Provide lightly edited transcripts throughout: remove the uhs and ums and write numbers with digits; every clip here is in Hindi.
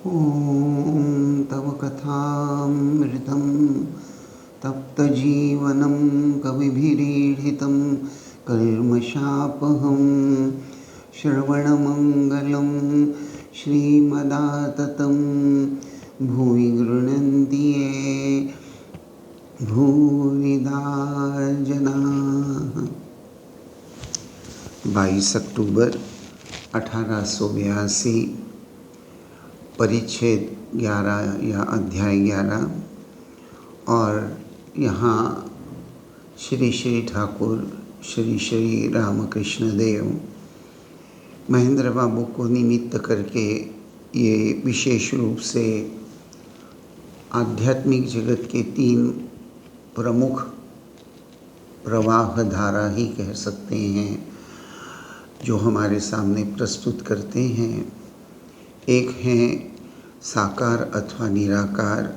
ॐ तव कथामृतं तप्तजीवनं कविभिरीडितं कल्मषापहं श्रवणमङ्गलं श्रीमदाततं भुवि गृह्णन्ति ये भूरिदा जनाः। 22 अक्टूबर 1882, परिच्छेद 11 या अध्याय 11। और यहाँ श्री श्री ठाकुर श्री श्री रामकृष्ण देव महेंद्र बाबू को निमित्त करके ये विशेष रूप से आध्यात्मिक जगत के 3 प्रमुख प्रवाह धारा ही कह सकते हैं जो हमारे सामने प्रस्तुत करते हैं। एक है साकार अथवा निराकार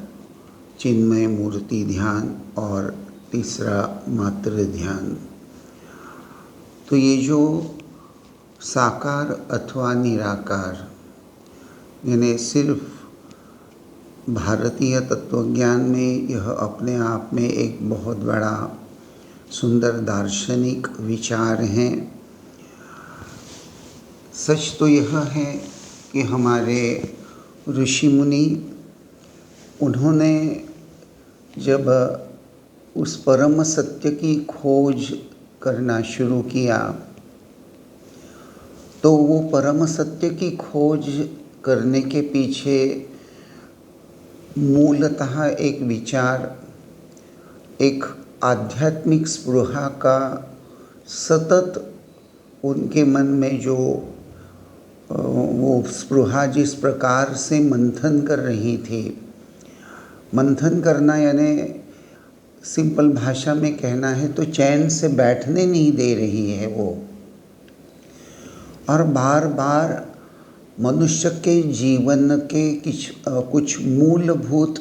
चिन्मय मूर्ति ध्यान, और तीसरा मात्र ध्यान। तो ये जो साकार अथवा निराकार यानी सिर्फ भारतीय तत्वज्ञान में यह अपने आप में एक बहुत बड़ा सुंदर दार्शनिक विचार है। सच तो यह है कि हमारे ऋषि मुनि उन्होंने जब उस परम सत्य की खोज करना शुरू किया तो वो परम सत्य की खोज करने के पीछे मूलतः एक विचार, एक आध्यात्मिक स्पृहा का सतत उनके मन में जो वो स्पृहा जिस प्रकार से मंथन कर रही थी, मंथन करना यानी सिंपल भाषा में कहना है तो चैन से बैठने नहीं दे रही है वो, और बार बार मनुष्य के जीवन के कुछ मूलभूत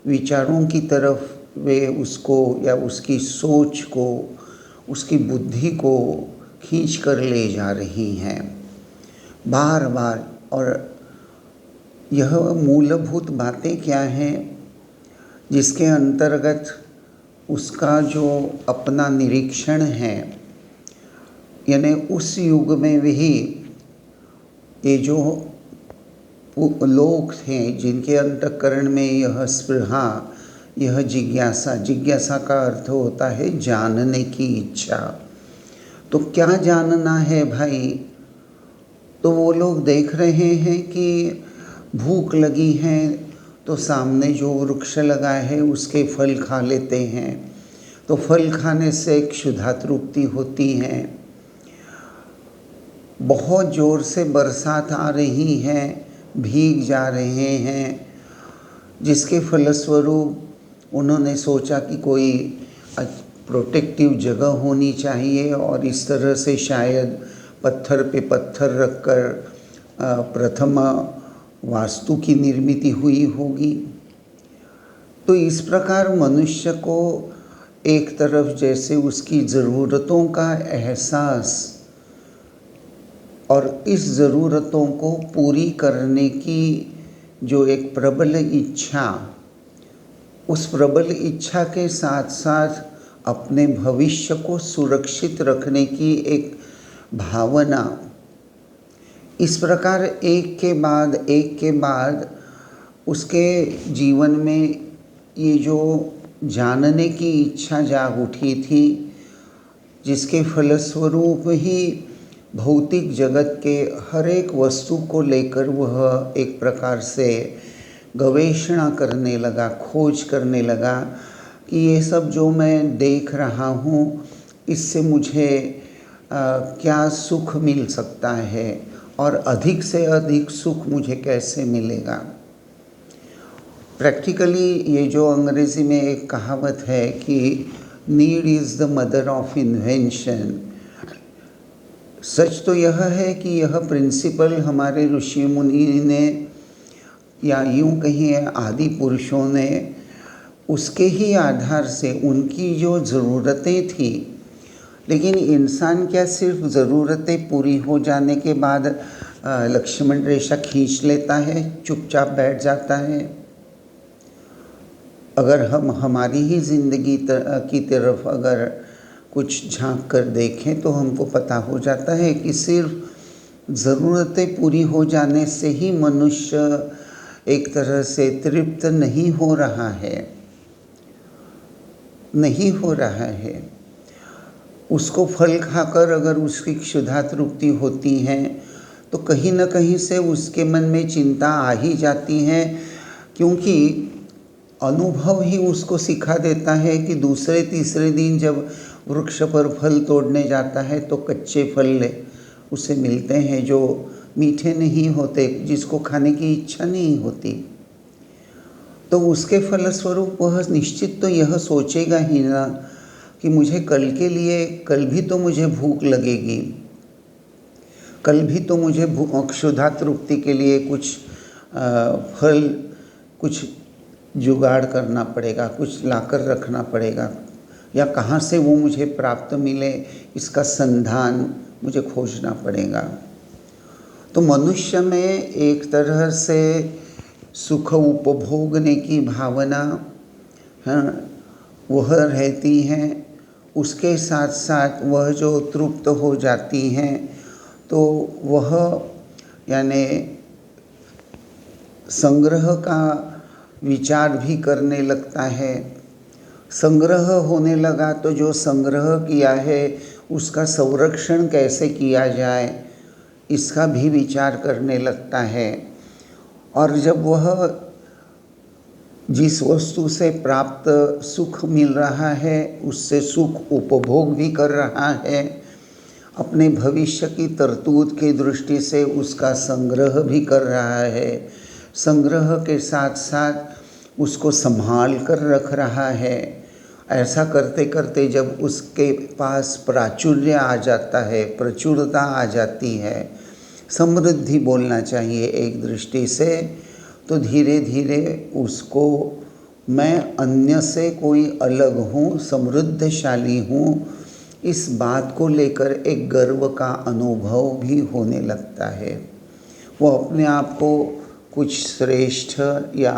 विचारों की तरफ वे उसको या उसकी सोच को, उसकी बुद्धि को खींच कर ले जा रही हैं बार बार। और यह मूलभूत बातें क्या हैं जिसके अंतर्गत उसका जो अपना निरीक्षण है, यानी उस युग में भी ये जो लोग थे जिनके अंतःकरण में यह स्पृहा, यह जिज्ञासा, जिज्ञासा का अर्थ होता है जानने की इच्छा। तो क्या जानना है भाई? तो वो लोग देख रहे हैं कि भूख लगी है तो सामने जो वृक्ष लगा है उसके फल खा लेते हैं, तो फल खाने से एक क्षुधा तृप्ति होती है। बहुत ज़ोर से बरसात आ रही है, भीग जा रहे हैं, जिसके फलस्वरूप उन्होंने सोचा कि कोई प्रोटेक्टिव जगह होनी चाहिए और इस तरह से शायद पत्थर पे पत्थर रखकर प्रथम वास्तु की निर्मित हुई होगी। तो इस प्रकार मनुष्य को एक तरफ जैसे उसकी ज़रूरतों का एहसास और इस ज़रूरतों को पूरी करने की जो एक प्रबल इच्छा, उस प्रबल इच्छा के साथ साथ अपने भविष्य को सुरक्षित रखने की एक भावना, इस प्रकार एक के बाद उसके जीवन में ये जो जानने की इच्छा जाग उठी थी, जिसके फलस्वरूप ही भौतिक जगत के हर एक वस्तु को लेकर वह एक प्रकार से गवेषणा करने लगा, खोज करने लगा कि ये सब जो मैं देख रहा हूँ इससे मुझे क्या सुख मिल सकता है और अधिक से अधिक सुख मुझे कैसे मिलेगा। प्रैक्टिकली ये जो अंग्रेज़ी में एक कहावत है कि need is the mother of invention, सच तो यह है कि यह प्रिंसिपल हमारे ऋषि मुनि ने या यूँ कहिए आदि पुरुषों ने उसके ही आधार से उनकी जो ज़रूरतें थी, लेकिन इंसान क्या सिर्फ ज़रूरतें पूरी हो जाने के बाद लक्ष्मण रेखा खींच लेता है, चुपचाप बैठ जाता है। अगर हम हमारी ही ज़िंदगी की तरफ अगर कुछ झांक कर देखें तो हमको पता हो जाता है कि सिर्फ ज़रूरतें पूरी हो जाने से ही मनुष्य एक तरह से तृप्त नहीं हो रहा है। उसको फल खाकर अगर उसकी क्षुधा तृप्ति होती है तो कहीं न कहीं से उसके मन में चिंता आ ही जाती है, क्योंकि अनुभव ही उसको सिखा देता है कि दूसरे तीसरे दिन जब वृक्ष पर फल तोड़ने जाता है तो कच्चे फल उसे मिलते हैं जो मीठे नहीं होते, जिसको खाने की इच्छा नहीं होती। तो उसके फलस्वरूप वह निश्चित तो यह सोचेगा ही ना कि मुझे कल के लिए, कल भी तो मुझे भूख लगेगी, कल भी तो मुझे क्षुधा तृप्ति के लिए कुछ फल, कुछ जुगाड़ करना पड़ेगा, कुछ लाकर रखना पड़ेगा, या कहाँ से वो मुझे प्राप्त मिले इसका संधान मुझे खोजना पड़ेगा। तो मनुष्य में एक तरह से सुख उपभोगने की भावना वह रहती है। उसके साथ साथ वह जो तृप्त हो जाती हैं तो वह यानी संग्रह का विचार भी करने लगता है। संग्रह होने लगा तो जो संग्रह किया है उसका संरक्षण कैसे किया जाए इसका भी विचार करने लगता है। और जब वह जिस वस्तु से प्राप्त सुख मिल रहा है उससे सुख उपभोग भी कर रहा है, अपने भविष्य की तरतूद की दृष्टि से उसका संग्रह भी कर रहा है, संग्रह के साथ साथ उसको संभाल कर रख रहा है। ऐसा करते करते जब उसके पास प्राचुर्य आ जाता है, प्रचुरता आ जाती है, समृद्धि बोलना चाहिए एक दृष्टि से, तो धीरे धीरे उसको मैं अन्य से कोई अलग हूँ, समृद्धशाली हूँ, इस बात को लेकर एक गर्व का अनुभव भी होने लगता है। वो अपने आप को कुछ श्रेष्ठ या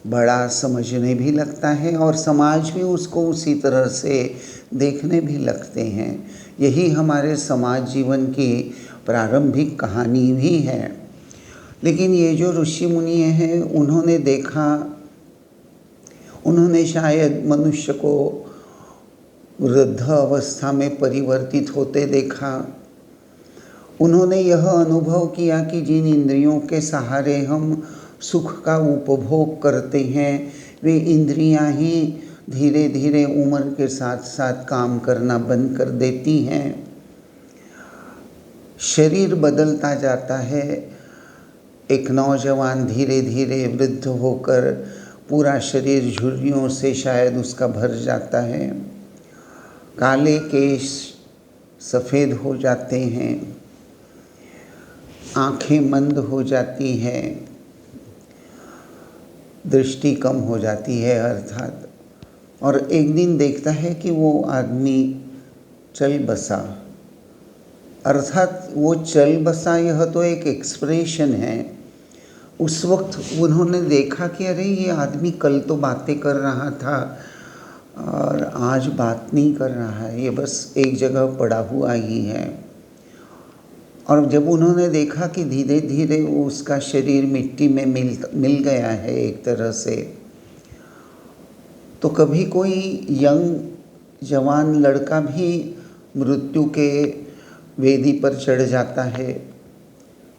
बड़ा समझने भी लगता है और समाज भी उसको उसी तरह से देखने भी लगते हैं। यही हमारे समाज जीवन की प्रारंभिक कहानी भी है। लेकिन ये जो ऋषि मुनि हैं उन्होंने देखा, उन्होंने शायद मनुष्य को वृद्ध अवस्था में परिवर्तित होते देखा। उन्होंने यह अनुभव किया कि जिन इंद्रियों के सहारे हम सुख का उपभोग करते हैं वे इंद्रियां ही धीरे धीरे उम्र के साथ साथ काम करना बंद कर देती हैं। शरीर बदलता जाता है। एक नौजवान धीरे धीरे वृद्ध होकर पूरा शरीर झुर्रियों से शायद उसका भर जाता है, काले केश सफ़ेद हो जाते हैं, आँखें मंद हो जाती हैं, दृष्टि कम हो जाती है अर्थात। और एक दिन देखता है कि वो आदमी चल बसा, अर्थात वो चल बसा यह तो एक एक्सप्रेशन है। उस वक्त उन्होंने देखा कि अरे ये आदमी कल तो बातें कर रहा था और आज बात नहीं कर रहा है, ये बस एक जगह पड़ा हुआ ही है। और जब उन्होंने देखा कि धीरे धीरे उसका शरीर मिट्टी में मिल गया है एक तरह से, तो कभी कोई यंग जवान लड़का भी मृत्यु के वेदी पर चढ़ जाता है,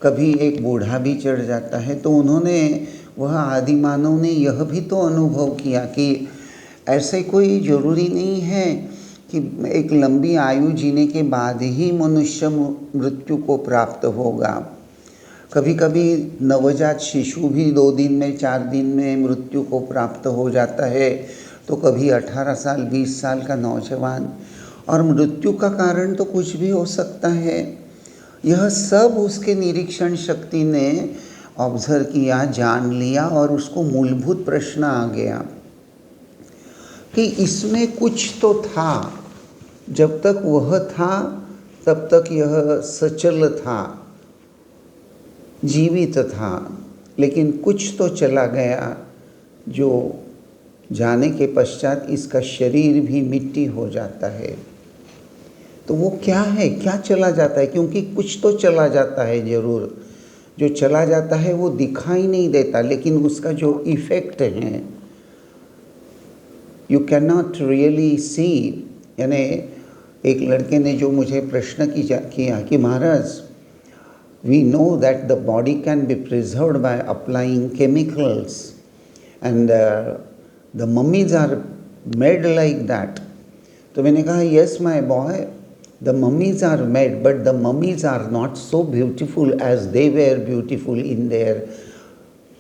कभी एक बूढ़ा भी चढ़ जाता है। तो उन्होंने, वह आदिमानव ने यह भी तो अनुभव किया कि ऐसे कोई ज़रूरी नहीं है कि एक लंबी आयु जीने के बाद ही मनुष्य मृत्यु को प्राप्त होगा। कभी कभी नवजात शिशु भी 2 दिन में 4 दिन में मृत्यु को प्राप्त हो जाता है, तो कभी 18 साल 20 साल का नौजवान। और मृत्यु का कारण तो कुछ भी हो सकता है। यह सब उसके निरीक्षण शक्ति ने ऑब्जर्व किया, जान लिया और उसको मूलभूत प्रश्न आ गया कि इसमें कुछ तो था। जब तक वह था तब तक यह सचल था, जीवित था, लेकिन कुछ तो चला गया जो जाने के पश्चात इसका शरीर भी मिट्टी हो जाता है। तो वो क्या है, क्या चला जाता है? क्योंकि कुछ तो चला जाता है ज़रूर। जो चला जाता है वो दिखाई नहीं देता, लेकिन उसका जो इफ़ेक्ट है you can not really see. यानी एक लड़के ने जो मुझे प्रश्न किया कि महाराज, we know that the body can be preserved by applying chemicals and the mummies are made like that. तो मैंने कहा yes my boy, the mummies are made, but the mummies are not so beautiful as they were beautiful in their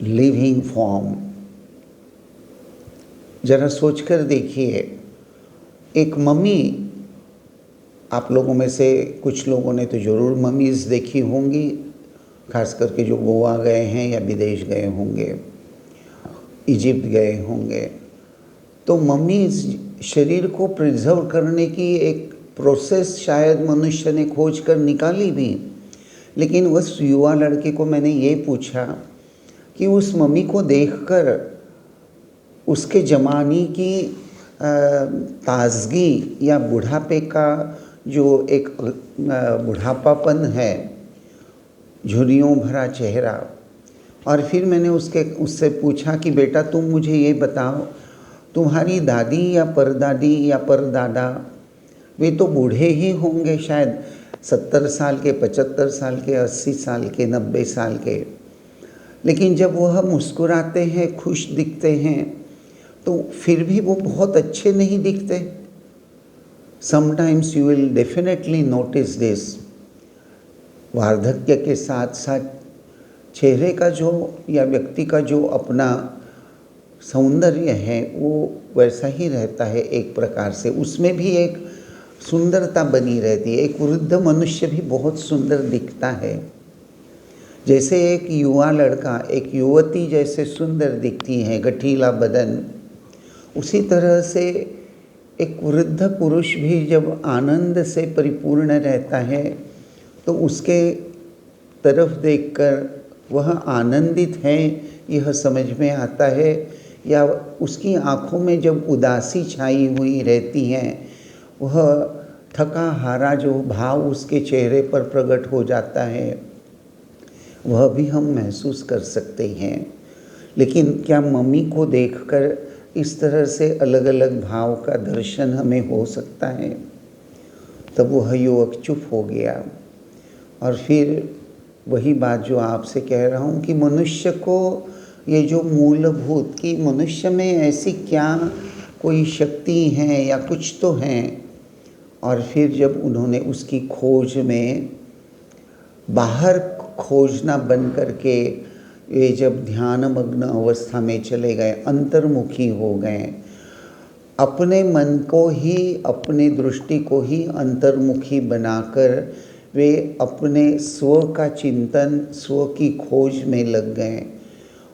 living form. जरा सोचकर देखिए, एक मम्मी, आप लोगों में से कुछ लोगों ने तो ज़रूर मम्मीज़ देखी होंगी, खास करके जो गोवा गए हैं या विदेश गए होंगे, इजिप्ट गए होंगे। तो मम्मीज़ शरीर को प्रिजर्व करने की एक प्रोसेस शायद मनुष्य ने खोज कर निकाली भी। लेकिन उस युवा लड़के को मैंने ये पूछा कि उस मम्मी को देखकर उसके ज़माने की ताजगी या बुढ़ापे का जो एक बुढ़ापापन है, झुर्रियों भरा चेहरा। और फिर मैंने उससे पूछा कि बेटा तुम मुझे ये बताओ, तुम्हारी दादी या परदादी या परदादा वे तो बूढ़े ही होंगे, शायद 70 साल के, 75 साल के, 80 साल के, 90 साल के, लेकिन जब वह मुस्कुराते हैं, खुश दिखते हैं, तो फिर भी वो बहुत अच्छे नहीं दिखते। Sometimes you will definitely notice this. वार्धक्य के साथ साथ चेहरे का जो या व्यक्ति का जो अपना सौंदर्य है वो वैसा ही रहता है एक प्रकार से, उसमें भी एक सुंदरता बनी रहती है। एक वृद्ध मनुष्य भी बहुत सुंदर दिखता है, जैसे एक युवा लड़का, एक युवती जैसे सुंदर दिखती है, गठीला बदन, उसी तरह से एक वृद्ध पुरुष भी जब आनंद से परिपूर्ण रहता है तो उसके तरफ देखकर वह आनंदित है यह समझ में आता है, या उसकी आँखों में जब उदासी छाई हुई रहती है, वह थका हारा जो भाव उसके चेहरे पर प्रकट हो जाता है, वह भी हम महसूस कर सकते हैं। लेकिन क्या मम्मी को देखकर इस तरह से अलग अलग भाव का दर्शन हमें हो सकता है? तब वह युवक चुप हो गया। और फिर वही बात जो आपसे कह रहा हूँ कि मनुष्य को ये जो मूलभूत कि मनुष्य में ऐसी क्या कोई शक्ति है या कुछ तो है, और फिर जब उन्होंने उसकी खोज में बाहर खोजना बंद करके ये जब ध्यानमग्न अवस्था में चले गए, अंतर्मुखी हो गए, अपने मन को ही, अपनी दृष्टि को ही अंतर्मुखी बनाकर वे अपने स्व का चिंतन, स्व की खोज में लग गए।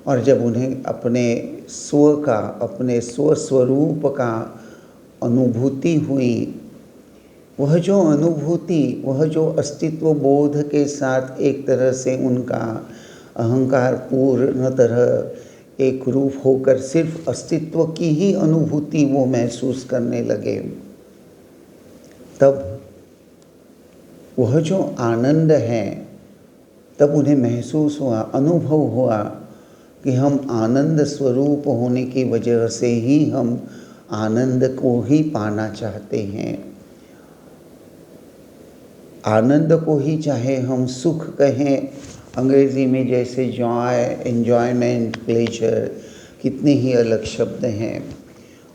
और जब उन्हें अपने स्व का, अपने स्व स्वरूप का अनुभूति हुई, वह जो अनुभूति, वह जो अस्तित्व बोध के साथ एक तरह से उनका अहंकार पूर्ण तरह एक रूप होकर सिर्फ अस्तित्व की ही अनुभूति वो महसूस करने लगे, तब वह जो आनंद है, तब उन्हें महसूस हुआ, अनुभव हुआ कि हम आनंद स्वरूप होने की वजह से ही हम आनंद को ही पाना चाहते हैं। आनंद को ही चाहे हम सुख कहें, अंग्रेज़ी में जैसे जॉय, एन्जॉयमेंट, प्लेजर, कितने ही अलग शब्द हैं,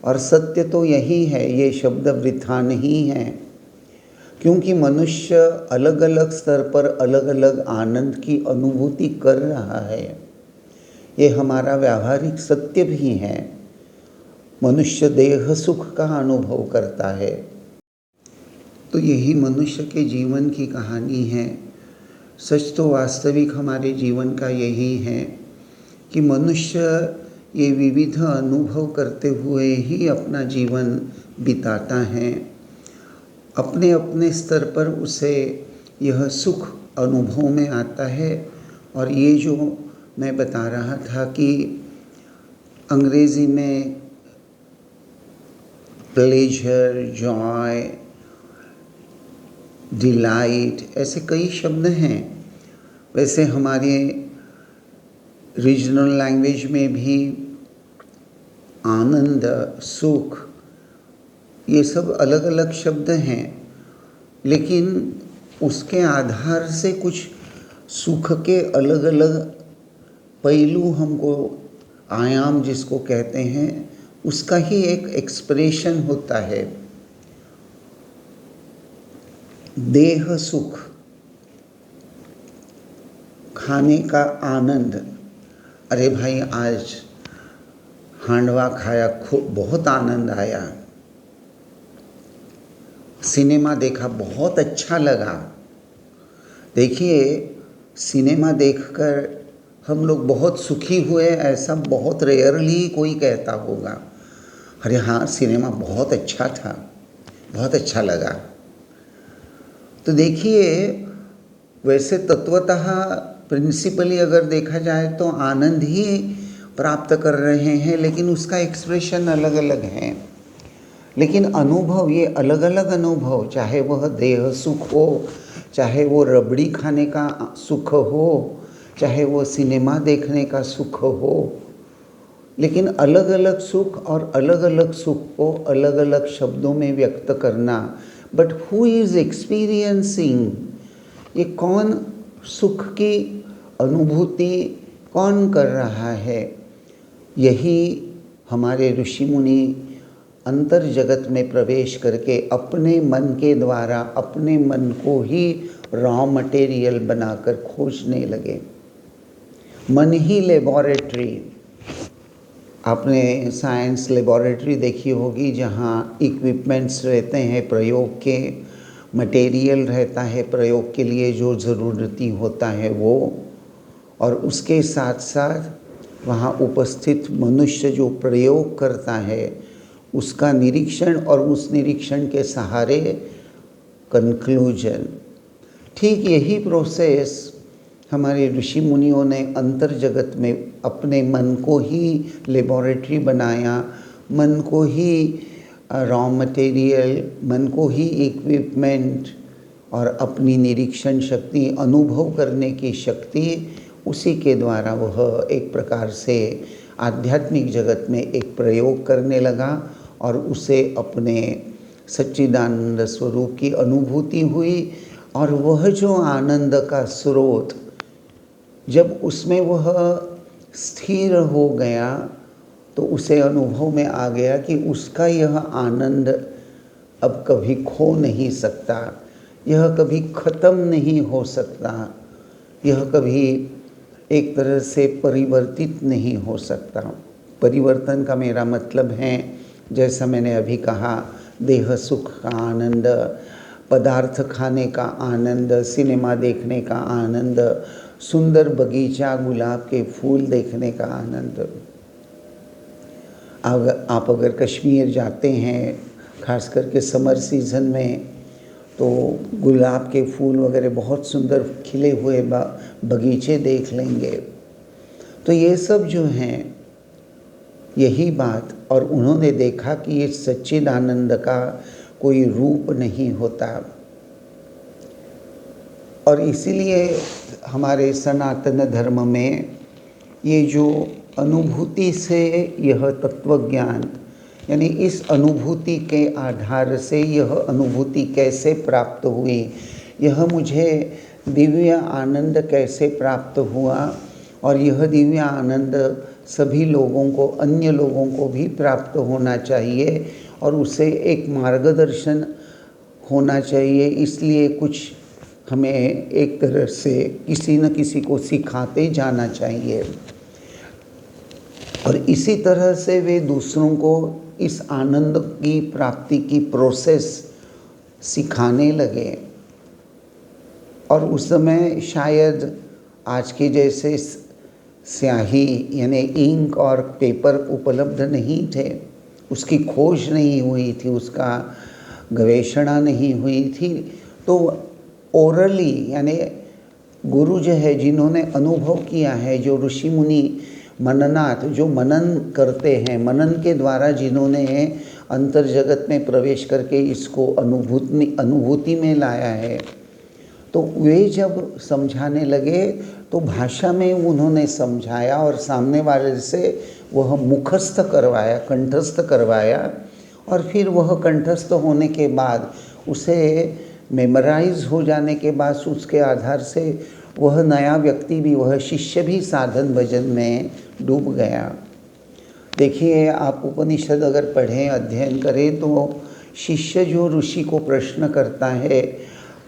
और सत्य तो यही है, ये शब्द वृथा नहीं हैं, क्योंकि मनुष्य अलग अलग स्तर पर अलग अलग आनंद की अनुभूति कर रहा है। ये हमारा व्यावहारिक सत्य भी है। मनुष्य देह सुख का अनुभव करता है। तो यही मनुष्य के जीवन की कहानी है। सच तो वास्तविक हमारे जीवन का यही है कि मनुष्य ये विविध अनुभव करते हुए ही अपना जीवन बिताता है। अपने अपने स्तर पर उसे यह सुख अनुभव में आता है और ये जो मैं बता रहा था कि अंग्रेज़ी में प्लेजर, जॉय, डिलाइट ऐसे कई शब्द हैं। वैसे हमारे रीजनल लैंग्वेज में भी आनंद, सुख, ये सब अलग अलग शब्द हैं, लेकिन उसके आधार से कुछ सुख के अलग अलग पहलू हमको, आयाम जिसको कहते हैं, उसका ही एक एक्सप्रेशन होता है। देह सुख, खाने का आनंद, अरे भाई आज हांडवा खाया, खूब बहुत आनंद आया, सिनेमा देखा बहुत अच्छा लगा। देखिए, सिनेमा देखकर हम लोग बहुत सुखी हुए, ऐसा बहुत रेयरली कोई कहता होगा। अरे हाँ, सिनेमा बहुत अच्छा था, बहुत अच्छा लगा। तो देखिए, वैसे तत्वतः प्रिंसिपली अगर देखा जाए तो आनंद ही प्राप्त कर रहे हैं, लेकिन उसका एक्सप्रेशन अलग अलग है। लेकिन अनुभव, ये अलग अलग अनुभव, चाहे वह देह सुख हो, चाहे वो रबड़ी खाने का सुख हो, चाहे वो सिनेमा देखने का सुख हो, लेकिन अलग अलग सुख और अलग अलग सुख को अलग अलग शब्दों में व्यक्त करना। बट हु इज़ एक्सपीरियंसिंग, ये कौन सुख की अनुभूति कौन कर रहा है, यही हमारे ऋषि मुनि अंतर जगत में प्रवेश करके अपने मन के द्वारा अपने मन को ही रॉ मटेरियल बनाकर खोजने लगे। मन ही लेबोरेटरी। आपने साइंस लेबोरेटरी देखी होगी, जहाँ इक्विपमेंट्स रहते हैं, प्रयोग के मटेरियल रहता है, प्रयोग के लिए जो ज़रूरती होता है वो, और उसके साथ साथ वहाँ उपस्थित मनुष्य जो प्रयोग करता है उसका निरीक्षण, और उस निरीक्षण के सहारे कंक्लूजन। ठीक यही प्रोसेस हमारे ऋषि मुनियों ने अंतर जगत में अपने मन को ही लेबोरेटरी बनाया, मन को ही रॉ मटेरियल, मन को ही इक्विपमेंट, और अपनी निरीक्षण शक्ति, अनुभव करने की शक्ति, उसी के द्वारा वह एक प्रकार से आध्यात्मिक जगत में एक प्रयोग करने लगा, और उसे अपने सच्चिदानंद स्वरूप की अनुभूति हुई। और वह जो आनंद का स्रोत, जब उसमें वह स्थिर हो गया तो उसे अनुभव में आ गया कि उसका यह आनंद अब कभी खो नहीं सकता, यह कभी ख़त्म नहीं हो सकता, यह कभी एक तरह से परिवर्तित नहीं हो सकता। परिवर्तन का मेरा मतलब है, जैसा मैंने अभी कहा, देह सुख का आनंद, पदार्थ खाने का आनंद, सिनेमा देखने का आनंद, सुंदर बगीचा, गुलाब के फूल देखने का आनंद। आप अगर कश्मीर जाते हैं, खास करके समर सीज़न में, तो गुलाब के फूल वगैरह बहुत सुंदर खिले हुए बगीचे देख लेंगे। तो ये सब जो हैं, यही बात, और उन्होंने देखा कि ये सच्चिदानंद का कोई रूप नहीं होता। और इसीलिए हमारे सनातन धर्म में ये जो अनुभूति से यह तत्वज्ञान, यानी इस अनुभूति के आधार से यह अनुभूति कैसे प्राप्त हुई, यह मुझे दिव्य आनंद कैसे प्राप्त हुआ, और यह दिव्य आनंद सभी लोगों को, अन्य लोगों को भी प्राप्त होना चाहिए, और उसे एक मार्गदर्शन होना चाहिए। इसलिए कुछ हमें एक तरह से किसी न किसी को सिखाते जाना चाहिए, और इसी तरह से वे दूसरों को इस आनंद की प्राप्ति की प्रोसेस सिखाने लगे। और उस समय शायद आज के जैसे स्याही यानी इंक और पेपर उपलब्ध नहीं थे, उसकी खोज नहीं हुई थी, उसका गवेषणा नहीं हुई थी। तो ओरली यानी गुरु जो है, जिन्होंने अनुभव किया है, जो ऋषि मुनि मननाथ, जो मनन करते हैं, मनन के द्वारा जिन्होंने अंतर जगत में प्रवेश करके इसको अनुभूति में लाया है, तो वे जब समझाने लगे तो भाषा में उन्होंने समझाया और सामने वाले से वह मुखस्थ करवाया, कंठस्थ करवाया, और फिर वह कंठस्थ होने के बाद उसे मेमोराइज हो जाने के बाद उसके आधार से वह नया व्यक्ति भी, वह शिष्य भी साधन भजन में डूब गया। देखिए, आप उपनिषद अगर पढ़ें, अध्ययन करें, तो शिष्य जो ऋषि को प्रश्न करता है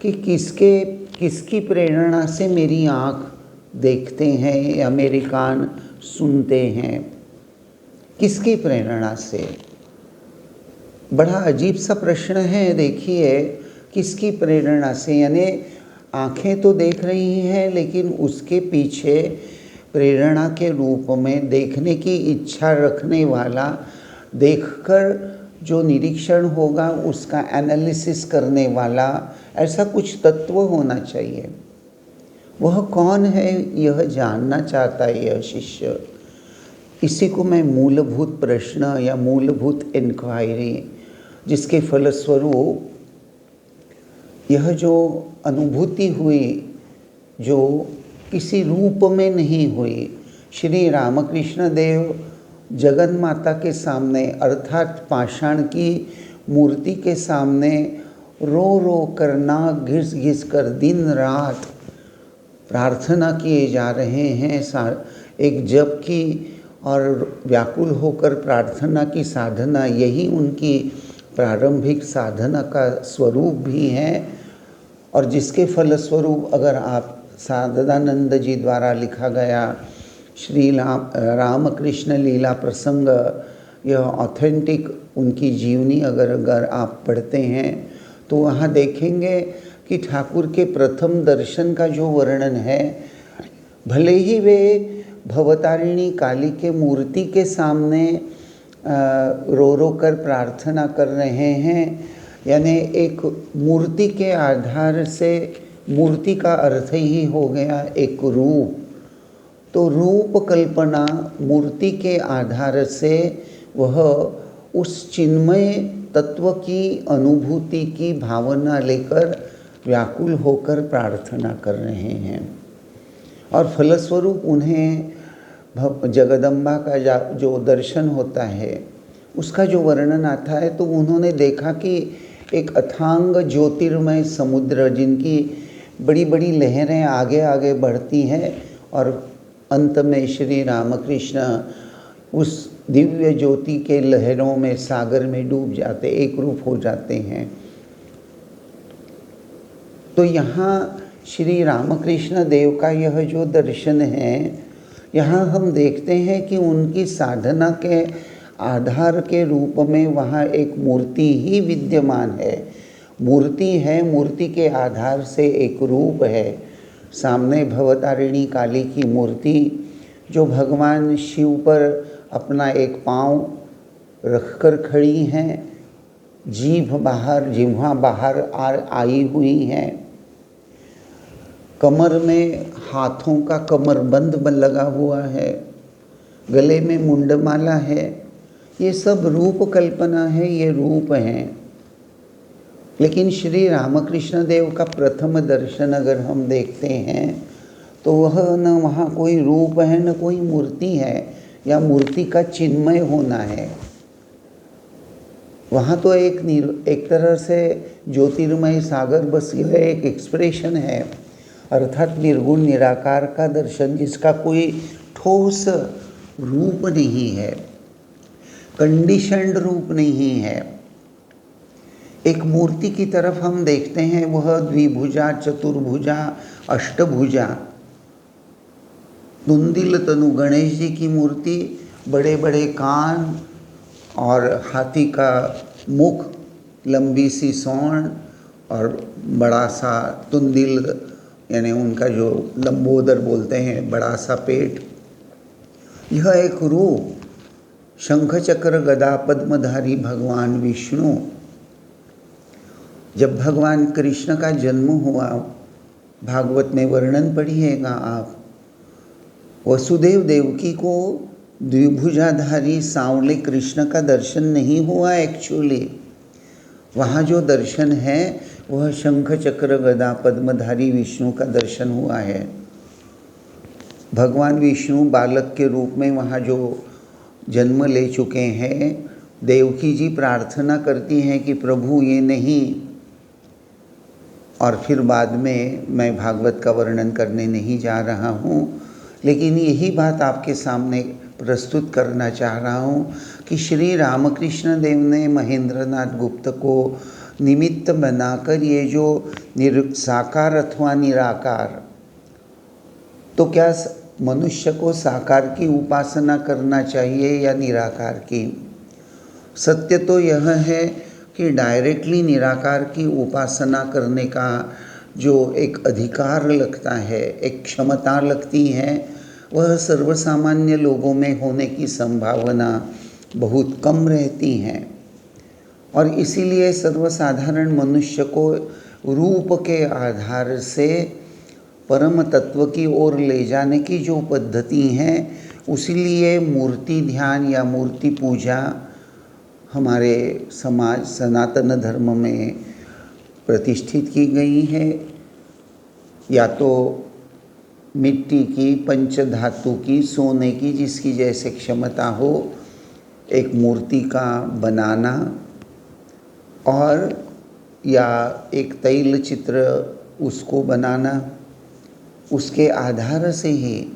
कि किसकी प्रेरणा से मेरी आँख देखते हैं या मेरे कान सुनते हैं, किसकी प्रेरणा से? बड़ा अजीब सा प्रश्न है। देखिए, किसकी प्रेरणा से, यानी आँखें तो देख रही हैं, लेकिन उसके पीछे प्रेरणा के रूप में देखने की इच्छा रखने वाला, देखकर जो निरीक्षण होगा उसका एनालिसिस करने वाला, ऐसा कुछ तत्व होना चाहिए। वह कौन है, यह जानना चाहता है यह शिष्य। इसी को मैं मूलभूत प्रश्न या मूलभूत इंक्वायरी, जिसके फलस्वरूप यह जो अनुभूति हुई, जो किसी रूप में नहीं हुई, श्री रामकृष्ण देव जगन माता के सामने, अर्थात पाषाण की मूर्ति के सामने रो रो कर, नाक घिस घिस कर दिन रात प्रार्थना किए जा रहे हैं, एक जप की और व्याकुल होकर प्रार्थना की साधना, यही उनकी प्रारंभिक साधना का स्वरूप भी है। और जिसके फलस्वरूप अगर आप सदानंद जी द्वारा लिखा गया श्री रामकृष्ण लीला प्रसंग, यह ऑथेंटिक उनकी जीवनी अगर आप पढ़ते हैं तो वहाँ देखेंगे कि ठाकुर के प्रथम दर्शन का जो वर्णन है, भले ही वे भवतारिणी काली के मूर्ति के सामने रो रो कर प्रार्थना कर रहे हैं, यानी एक मूर्ति के आधार से, मूर्ति का अर्थ ही हो गया एक रूप, तो रूप कल्पना, मूर्ति के आधार से वह उस चिन्मय तत्व की अनुभूति की भावना लेकर व्याकुल होकर प्रार्थना कर रहे हैं। और फलस्वरूप उन्हें जगदम्बा का जो दर्शन होता है, उसका जो वर्णन आता है, तो उन्होंने देखा कि एक अथांग ज्योतिर्मय समुद्र, जिनकी बड़ी बड़ी लहरें आगे आगे बढ़ती हैं और अंत में श्री रामकृष्ण उस दिव्य ज्योति के लहरों में, सागर में डूब जाते, एक रूप हो जाते हैं। तो यहाँ श्री रामकृष्ण देव का यह जो दर्शन है, यहाँ हम देखते हैं कि उनकी साधना के आधार के रूप में वहाँ एक मूर्ति ही विद्यमान है। मूर्ति है, मूर्ति के आधार से एक रूप है। सामने भवतारिणी काली की मूर्ति, जो भगवान शिव पर अपना एक पाँव रखकर खड़ी हैं, जिह्वा बाहर आई हुई हैं, कमर में हाथों का कमरबंद लगा हुआ है, गले में मुंडमाला है। ये सब रूप कल्पना है, ये रूप हैं। लेकिन श्री रामकृष्ण देव का प्रथम दर्शन अगर हम देखते हैं तो वह न वहाँ कोई रूप है, न कोई मूर्ति है, या मूर्ति का चिन्मय होना है। वहाँ तो एक तरह से ज्योतिर्मय सागर बस यह एक एक्सप्रेशन है, अर्थात निर्गुण निराकार का दर्शन, जिसका कोई ठोस रूप नहीं है, कंडीशनड रूप नहीं है। एक मूर्ति की तरफ हम देखते हैं, वह द्विभुजा, चतुर्भुजा, अष्टभुजा, धुंधिल तनु गणेश जी की मूर्ति, बड़े बड़े कान और हाथी का मुख, लंबी सी सौंड और बड़ा सा तुंदिल, यानी उनका जो लंबोदर बोलते हैं, बड़ा सा पेट। यह एक रूप, शंख चक्र गदा पद्मधारी भगवान विष्णु। जब भगवान कृष्ण का जन्म हुआ भागवत में वर्णन पढ़िएगा आप, वसुदेव देवकी को द्विभुजाधारी सांवले कृष्ण का दर्शन नहीं हुआ एक्चुअली। वहाँ जो दर्शन है वह शंख चक्र गदा पद्मधारी विष्णु का दर्शन हुआ है। भगवान विष्णु बालक के रूप में वहाँ जो जन्म ले चुके हैं। देवकी जी प्रार्थना करती हैं कि प्रभु ये नहीं, और फिर बाद में मैं भागवत का वर्णन करने नहीं जा रहा हूँ, लेकिन यही बात आपके सामने प्रस्तुत करना चाह रहा हूँ कि श्री रामकृष्ण देव ने महेंद्रनाथ गुप्त को निमित्त बनाकर ये जो साकार अथवा निराकार, तो क्या मनुष्य को साकार की उपासना करना चाहिए या निराकार की? सत्य तो यह है कि डायरेक्टली निराकार की उपासना करने का जो एक अधिकार लगता है, एक क्षमता लगती है, वह सर्वसामान्य लोगों में होने की संभावना बहुत कम रहती है। और इसीलिए सर्वसाधारण मनुष्य को रूप के आधार से परम तत्व की ओर ले जाने की जो पद्धति है, उसीलिए मूर्ति ध्यान या मूर्ति पूजा हमारे समाज सनातन धर्म में प्रतिष्ठित की गई है। या तो मिट्टी की, पंचधातु की, सोने की, जिसकी जैसे क्षमता हो, एक मूर्ति का बनाना, और या एक तैल चित्र उसको बनाना, उसके आधार से ही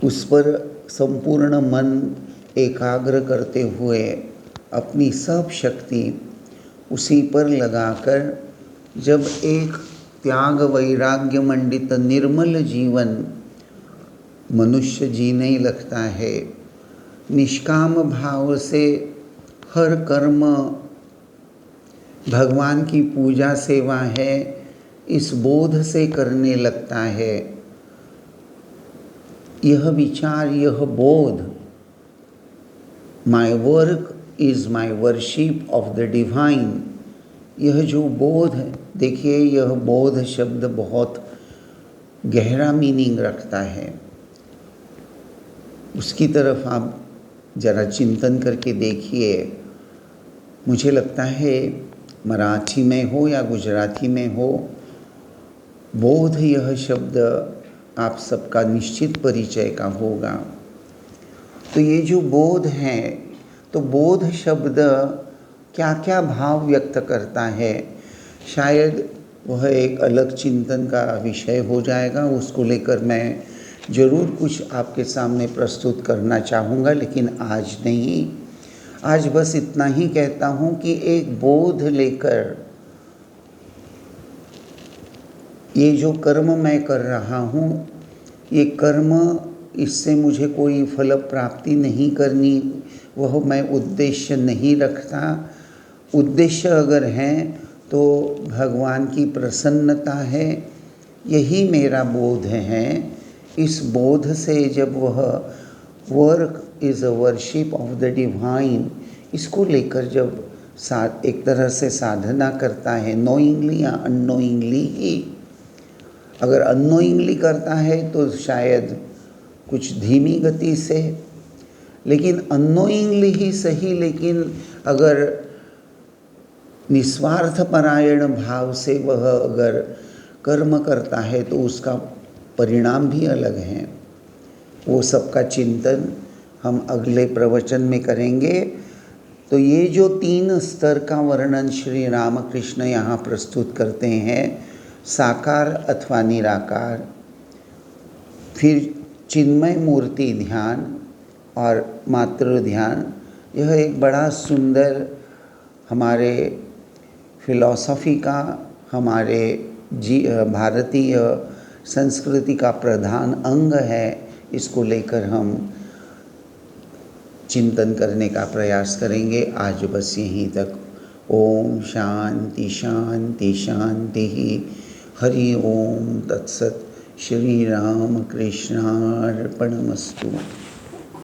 उस पर संपूर्ण मन एकाग्र करते हुए अपनी सब शक्ति उसी पर लगाकर जब एक त्याग वैराग्य मंडित निर्मल जीवन मनुष्य जीने लगता है, निष्काम भाव से हर कर्म भगवान की पूजा सेवा है, इस बोध से करने लगता है, यह विचार, यह बोध, my work is my worship of the divine, यह जो बोध है, देखिए यह बोध शब्द बहुत गहरा मीनिंग रखता है। उसकी तरफ आप जरा चिंतन करके देखिए। मुझे लगता है मराठी में हो या गुजराती में हो, बोध यह शब्द आप सबका निश्चित परिचय का होगा। तो ये जो बोध है, तो बोध शब्द क्या क्या भाव व्यक्त करता है, शायद वह एक अलग चिंतन का विषय हो जाएगा। उसको लेकर मैं ज़रूर कुछ आपके सामने प्रस्तुत करना चाहूँगा, लेकिन आज नहीं। आज बस इतना ही कहता हूँ कि एक बोध लेकर ये जो कर्म मैं कर रहा हूँ, ये कर्म, इससे मुझे कोई फल प्राप्ति नहीं करनी, वह मैं उद्देश्य नहीं रखता। उद्देश्य अगर है तो भगवान की प्रसन्नता है, यही मेरा बोध है। इस बोध से जब वह work is a worship of the divine, इसको लेकर जब एक तरह से साधना करता है, नोइंगली या अननोइंगली ही, अगर अननोइंगली करता है तो शायद कुछ धीमी गति से, लेकिन अननोइंगली ही सही, लेकिन अगर निस्वार्थ परायण भाव से वह अगर कर्म करता है तो उसका परिणाम भी अलग है। वो सबका चिंतन हम अगले प्रवचन में करेंगे। तो ये जो 3 स्तर का वर्णन श्री रामकृष्ण यहाँ प्रस्तुत करते हैं, साकार अथवा निराकार, फिर चिन्मय मूर्ति ध्यान और मातृ ध्यान, यह एक बड़ा सुंदर हमारे फिलॉसफी का, हमारे भारतीय संस्कृति का प्रधान अंग है। इसको लेकर हम चिंतन करने का प्रयास करेंगे। आज बस यहीं तक। ओम शांति शांति शांति। हरि ओम तत्सत। श्री राम कृष्णार्पणमस्तु।